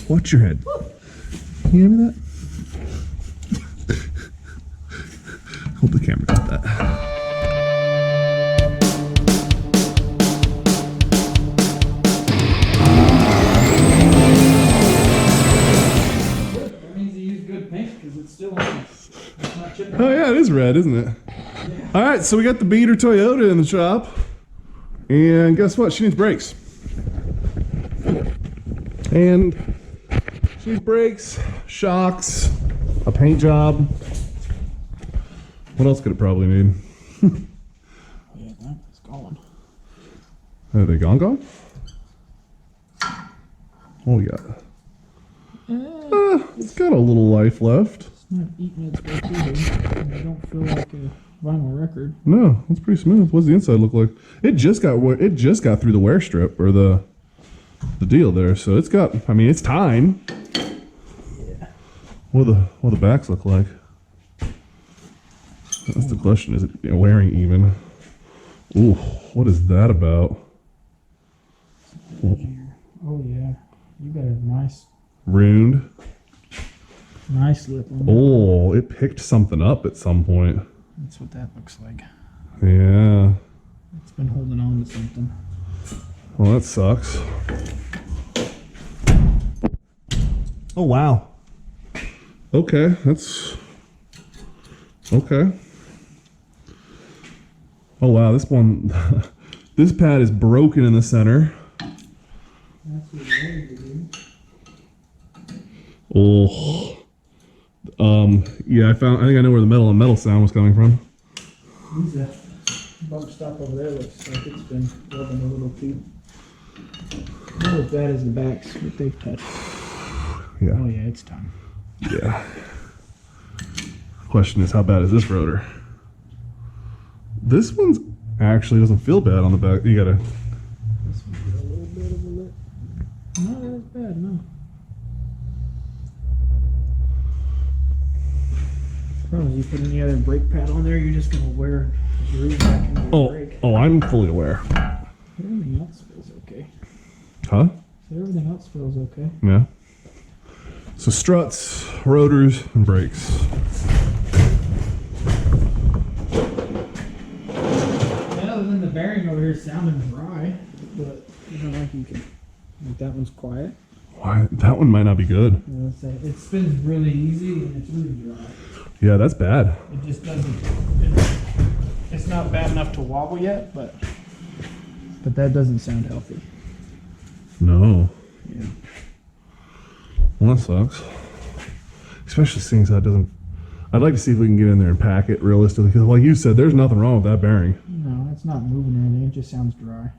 Watch your head. Can you hear me that? Hope the camera got that. That means you use good paint because it's still on. It's not chipping. Oh yeah, it is red, isn't it? Yeah. All right, so we got the beater Toyota in the shop, and guess what? She needs brakes. And she needs brakes, shocks, a paint job. What else could it probably need? Yeah, that is gone. Are they gone? What we got? It's got a little life left. It's not eating its way through here. I don't feel like a vinyl record. No, it's pretty smooth. What's the inside look like? It just got through the wear strip or the deal there, so it's got. I mean, it's time. Yeah. What the backs look like? That's the question. Is it wearing even? Ooh, what is that about? Oh yeah, you got a nice Ruined. lip on it. Oh, it picked something up at some point. That's what that looks like. Yeah. It's been holding on to something. Well, that sucks. Oh wow. Okay, that's okay. Oh wow, this one, this pad is broken in the center. That's what it is. Oh, yeah, I think I know where the metal sound was coming from. That bump stop over there looks like it's been rubbing a little too. Not as bad as the backs that they've touched. Yeah. Oh yeah, it's time. Yeah. Question is, how bad is this rotor? This one's actually doesn't feel bad on the back. You gotta. This one's got a little bit of a lip. Not as bad, no. Probably you put any other brake pad on there, you're just gonna wear the groove back into the brake. Oh, I'm fully aware. Everything else feels okay. Huh? So everything else feels okay. Yeah. So struts, rotors, and brakes. Yeah, other than the bearing over here sounding dry, but you know, like you can, like that one's quiet. Why? That one might not be good. You know, it spins really easy and it's really dry. Yeah, that's bad. It just doesn't. It's not bad enough to wobble yet, but that doesn't sound healthy. No. Yeah. Well, that sucks. Especially seeing as that doesn't. I'd like to see if we can get in there and pack it realistically. Because, like you said, there's nothing wrong with that bearing. No, it's not moving or anything. It just sounds dry.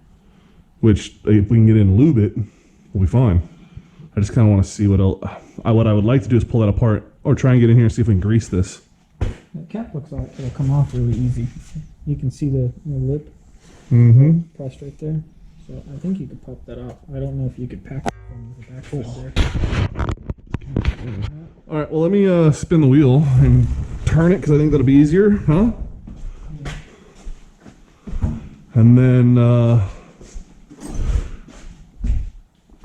Which, if we can get in and lube it, we'll be fine. I just kind of want to see what else. What I would like to do is pull that apart or try and get in here and see if we can grease this. The cap looks like it'll come off really easy. You can see the lip pressed right there. So I think you could pop that off. I don't know if you could pack it from the back side there. All right, well, let me spin the wheel and turn it because I think that'll be easier, huh? And then,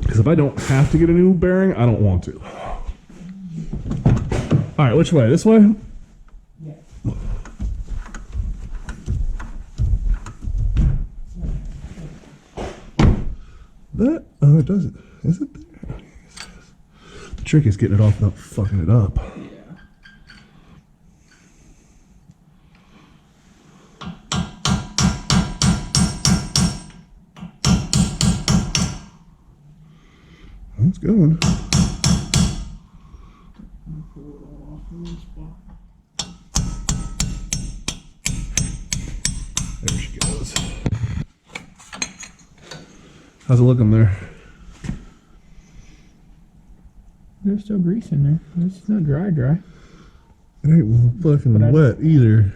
because if I don't have to get a new bearing, I don't want to. All right, which way? This way? Yeah. That? Oh, it doesn't. Is it there? The trick is getting it off without fucking it up. Yeah. It's going. There she goes. How's it looking there? There's still grease in there. It's not dry. It ain't fucking But wet either.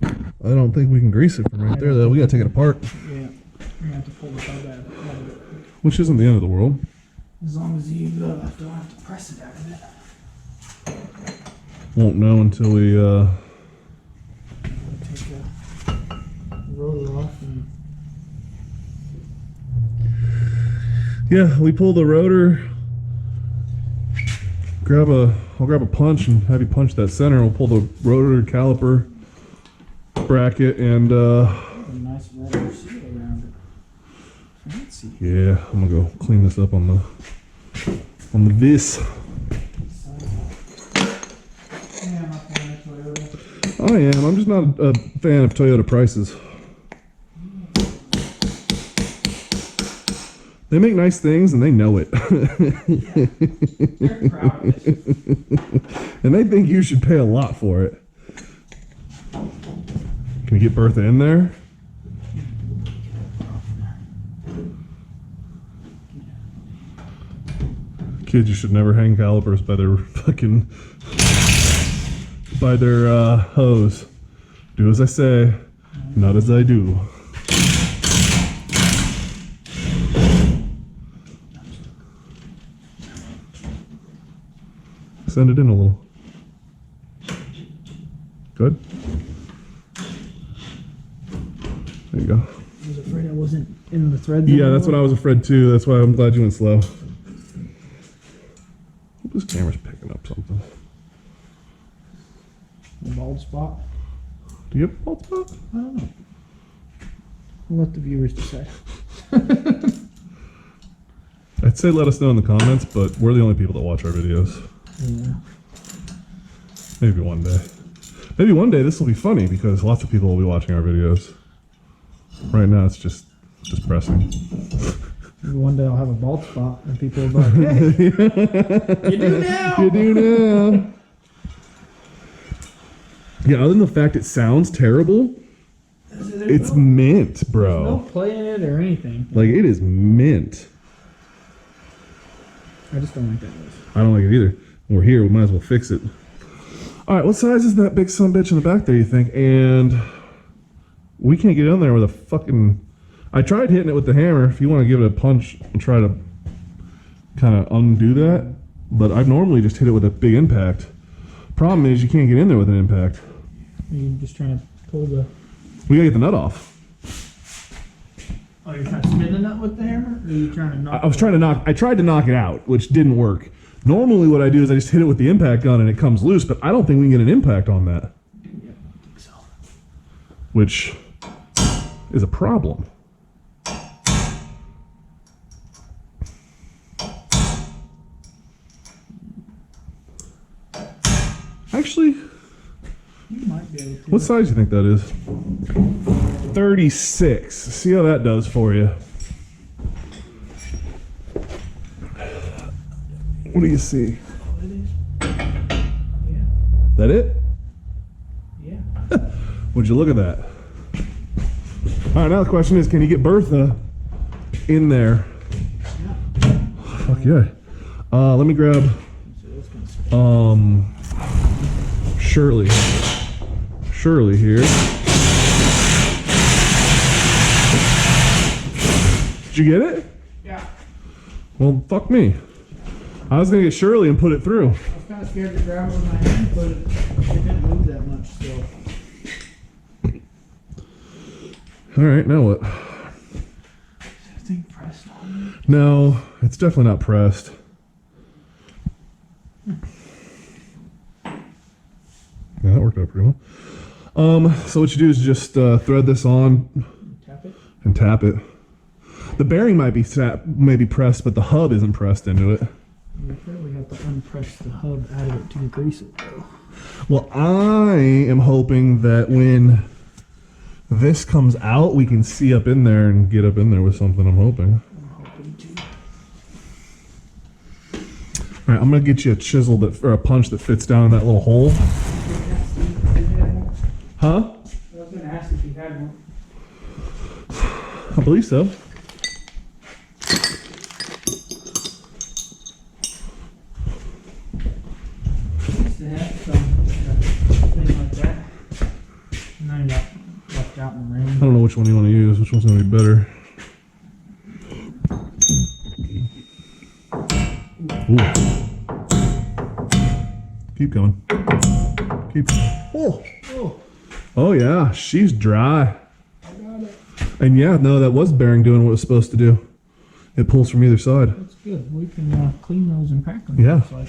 I don't think we can grease it from right there though. We gotta take it apart. Yeah. You're gonna have to pull the tub out of it. Which isn't the end of the world. As long as you don't have to press it out of it. Won't know until we Take the roller off and Yeah, we pull the rotor. I'll grab a punch and have you punch that center. We'll pull the rotor caliper bracket and A nice rubber seal around it. Fancy. yeah, I'm gonna go clean this up on the vis. Yeah, I'm not a fan of Toyota. I am. I'm just not a fan of Toyota prices. They make nice things and they know it. They're proud of it. And they think you should pay a lot for it. Can we get Bertha in there? Kids, you should never hang calipers by their hose. Do as I say, not as I do. Send it in a little. Good. There you go. I was afraid I wasn't in the threads. Yeah, that's what I was afraid too. That's why I'm glad you went slow. Hope this camera's picking up something. The bald spot. Do you have a bald spot? I don't know. We'll let the viewers decide. I'd say let us know in the comments, but we're the only people that watch our videos. Yeah. Maybe one day. Maybe one day this will be funny because lots of people will be watching our videos. Right now it's just depressing. Maybe one day I'll have a bald spot and people will be like, hey, you do now. You do now. Yeah, other than the fact it sounds terrible, it's mint, bro. No play in it or anything. Like, it is mint. I just don't like that noise. I don't like it either. We're here, we might as well fix it. Alright, what size is that big sumbitch in the back there, you think? And we can't get in there with a fucking... I tried hitting it with the hammer. If you want to give it a punch and try to kind of undo that, but I normally just hit it with a big impact. Problem is, you can't get in there with an impact. Are you just trying to pull the... We gotta get the nut off. Oh, you're trying to spin the nut with the hammer? Or are you trying to knock I tried to knock it out, which didn't work. Normally what I do is I just hit it with the impact gun and it comes loose, but I don't think we can get an impact on that. Yeah, I don't think so. Which is a problem. Actually, You might be able to. what size do you think that is? 36. See how that does for you. What do you see? Oh, it is. Yeah. That it? Yeah. Would you look at that? All right, now the question is, can you get Bertha in there? Yeah. Fuck yeah. Let me grab So it's gonna spin. Shirley here. Did you get it? Yeah. Well, fuck me. I was gonna get Shirley and put it through. I was kind of scared to grab it with my hand, but it didn't move that much still. All right, now what? Is that thing pressed on you? No, it's definitely not pressed. Yeah, that worked out pretty well. So what you do is just thread this on Tap it? and tap it. The bearing might be pressed, but the hub isn't pressed into it. You probably have to unpress the hub out of it to grease it though. Well, I am hoping that when this comes out, we can see up in there and get up in there with something, I'm hoping. I'm hoping to. All right, I'm going to get you a chisel or a punch that fits down in that little hole. Huh? I was going to ask if you had one. I believe so. Used to have thing like that. And then I got left out in the rain. I don't know which one you want to use. Which one's going to be better? Ooh. Keep going. Keep. Oh. Oh, Oh yeah, she's dry. I got it. And yeah, no, that was bearing doing what it was supposed to do. It pulls from either side. That's good. We can clean those and pack them. Yeah. Looks like.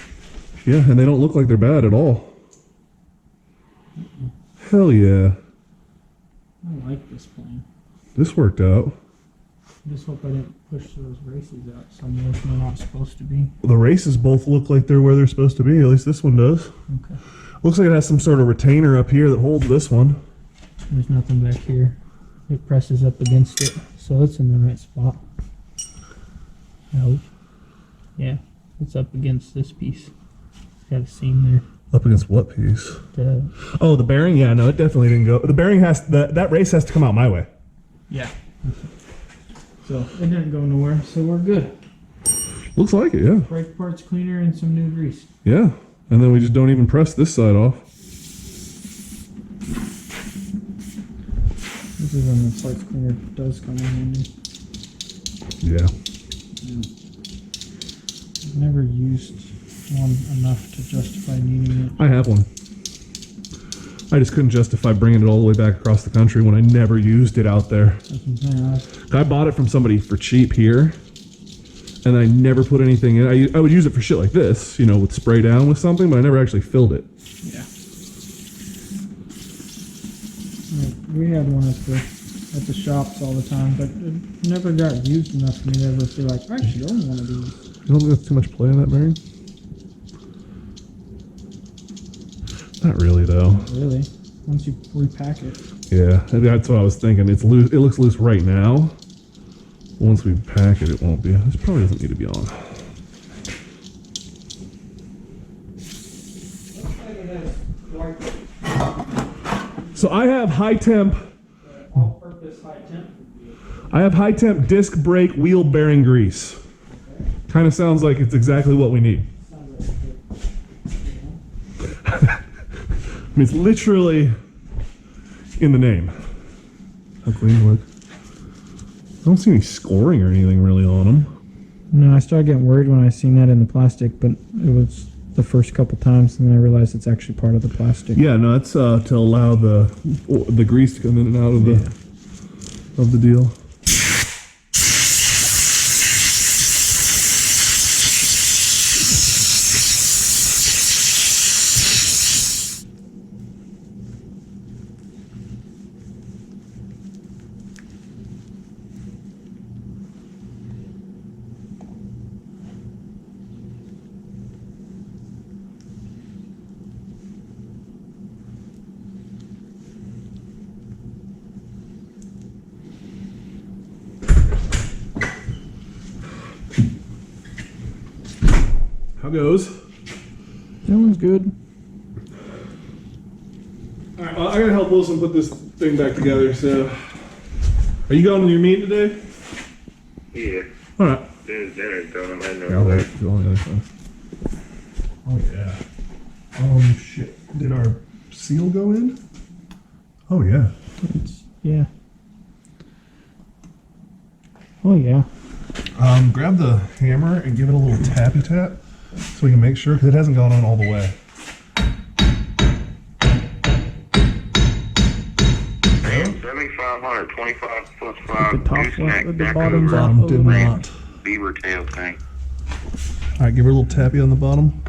Yeah, and they don't look like they're bad at all. Hell yeah. I like this plane. This worked out. Just hope I didn't push those races out somewhere they're not supposed to be. The races both look like they're where they're supposed to be. At least this one does. Okay. Looks like it has some sort of retainer up here that holds this one. There's nothing back here. It presses up against it, so it's in the right spot. I hope. Yeah, it's up against this piece. It's got a seam there. Up against what piece? The The bearing? Yeah, no, it definitely didn't go. The bearing has, that race has to come out my way. Yeah. So it didn't go nowhere, so we're good. Looks like it, yeah. Brake parts cleaner and some new grease. Yeah, and then we just don't even press this side off. This is when the parts cleaner does come in handy. Yeah. I've never used one enough to justify needing it. I have one. I just couldn't justify bringing it all the way back across the country when I never used it out there. That's what I'm saying. I bought it from somebody for cheap here, and I never put anything in. I would use it for shit like this, you know, with spray down with something, but I never actually filled it. Yeah. We had one at the shops all the time, but it never got used enough for me to ever feel like, I should own one of these. You don't think that's too much play in that bearing? Not really, though. Not really. Once you repack it. Yeah, that's what I was thinking. It's loose. It looks loose right now. Once we pack it, it won't be. This probably doesn't need to be on. So I have high temp. All-purpose high temp. I have high temp disc brake wheel bearing grease. Kind of sounds like it's exactly what we need. I mean, it's literally in the name. How clean they look. I don't see any scoring or anything really on them. No, I started getting worried when I seen that in the plastic, but it was the first couple times, and then I realized it's actually part of the plastic. Yeah, no, it's to allow the grease to come in and out of the deal. How goes? That one's good. All right, well, I gotta help Wilson put this thing back together. So, are you going to your meeting today? Yeah. All right. Dinner's done. I know Yeah, I'll that. go on the other side. Oh yeah. Shit. Did our seal go in? Oh yeah. Yeah. Oh, yeah. Grab the hammer and give it a little tappy tap so we can make sure, because it hasn't gone on all the way. 7,500, 25 plus The 5. top gooseneck, one with the back bottoms over, out. Bottom did red not. Beaver tail thing. All right, give her a little tappy on the bottom.